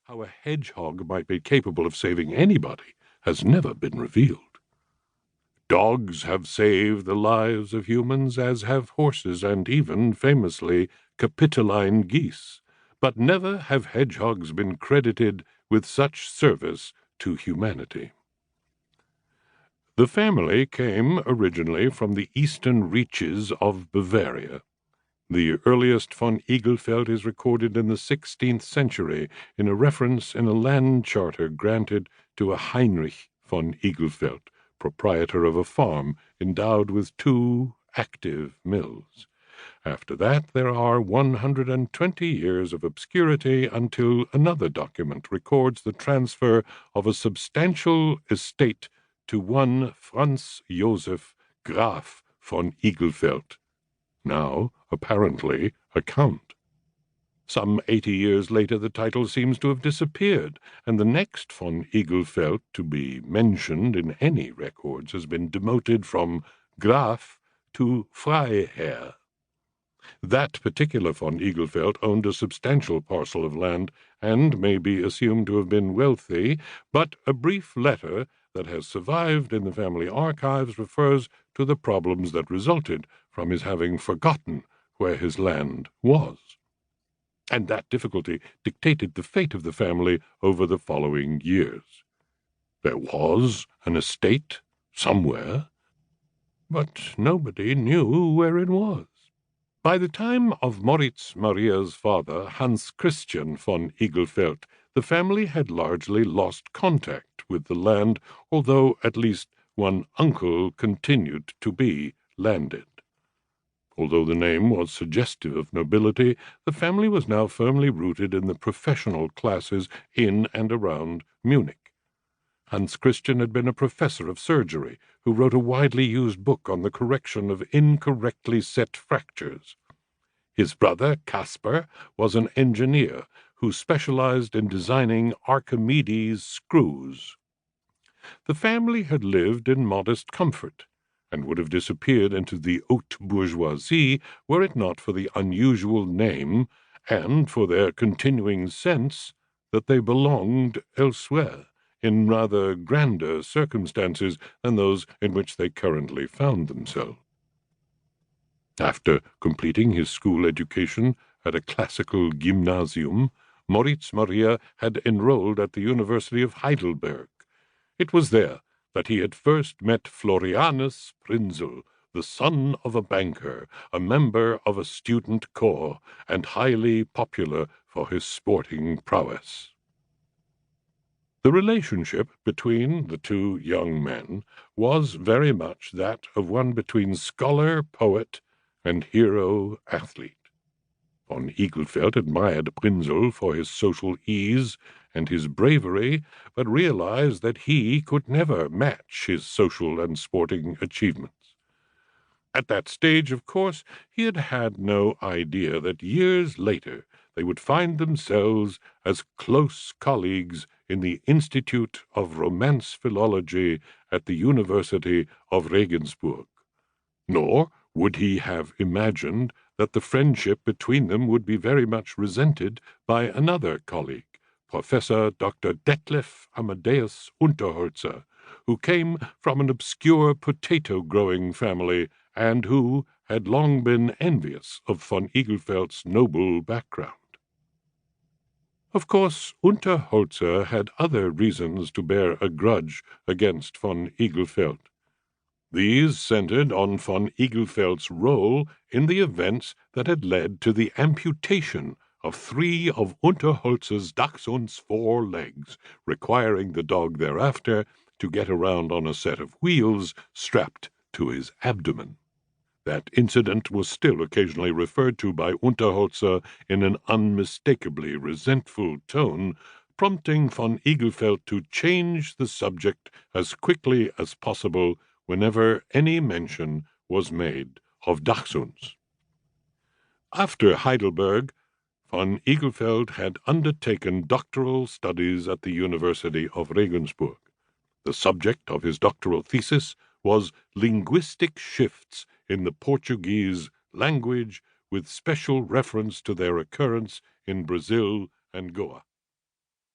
How a hedgehog might be capable of saving anybody has never been revealed. Dogs have saved the lives of humans, as have horses and even, famously, Capitoline geese, but never have hedgehogs been credited with such service to humanity. The family came originally from the eastern reaches of Bavaria. The earliest von Igelfeld is recorded in the 16th century in a reference in a land charter granted to a Heinrich von Igelfeld, proprietor of a farm endowed with 2 active mills. After that, there are 120 years of obscurity until another document records the transfer of a substantial estate to one Franz Joseph Graf von Igelfeld, now apparently a count. Some 80 years later the title seems to have disappeared, and the next von Igelfeld to be mentioned in any records has been demoted from Graf to Freiherr. That particular von Igelfeld owned a substantial parcel of land and may be assumed to have been wealthy, but a brief letter that has survived in the family archives refers to the problems that resulted from his having forgotten where his land was. And that difficulty dictated the fate of the family over the following years. There was an estate somewhere, but nobody knew where it was. By the time of Moritz-Maria's father, Hans Christian von Igelfeld, the family had largely lost contact with the land, although at least one uncle continued to be landed. Although the name was suggestive of nobility, the family was now firmly rooted in the professional classes in and around Munich. Hans Christian had been a professor of surgery who wrote a widely used book on the correction of incorrectly set fractures. His brother, Caspar, was an engineer who specialized in designing Archimedes screws. The family had lived in modest comfort, and would have disappeared into the haute bourgeoisie were it not for the unusual name and for their continuing sense that they belonged elsewhere, in rather grander circumstances than those in which they currently found themselves. After completing his school education at a classical gymnasium, Moritz-Maria had enrolled at the University of Heidelberg. It was there that he had first met Florianus Prinzel, the son of a banker, a member of a student corps, and highly popular for his sporting prowess. The relationship between the two young men was very much that of one between scholar, poet, and hero-athlete. Von Igelfeld admired Prinzel for his social ease and his bravery, but realized that he could never match his social and sporting achievements. At that stage, of course, he had had no idea that years later they would find themselves as close colleagues in the Institute of Romance Philology at the University of Regensburg. Nor would he have imagined that the friendship between them would be very much resented by another colleague, Professor Dr. Detlef Amadeus Unterholzer, who came from an obscure potato-growing family and who had long been envious of von Igelfeld's noble background. Of course, Unterholzer had other reasons to bear a grudge against von Igelfeld. These centered on von Igelfeld's role in the events that had led to the amputation of 3 of Unterholzer's Dachshund's 4 legs, requiring the dog thereafter to get around on a set of wheels strapped to his abdomen. That incident was still occasionally referred to by Unterholzer in an unmistakably resentful tone, prompting von Igelfeld to change the subject as quickly as possible whenever any mention was made of Dachshunds. After Heidelberg, von Igelfeld had undertaken doctoral studies at the University of Regensburg. The subject of his doctoral thesis was linguistic shifts in the Portuguese language, with special reference to their occurrence in Brazil and Goa.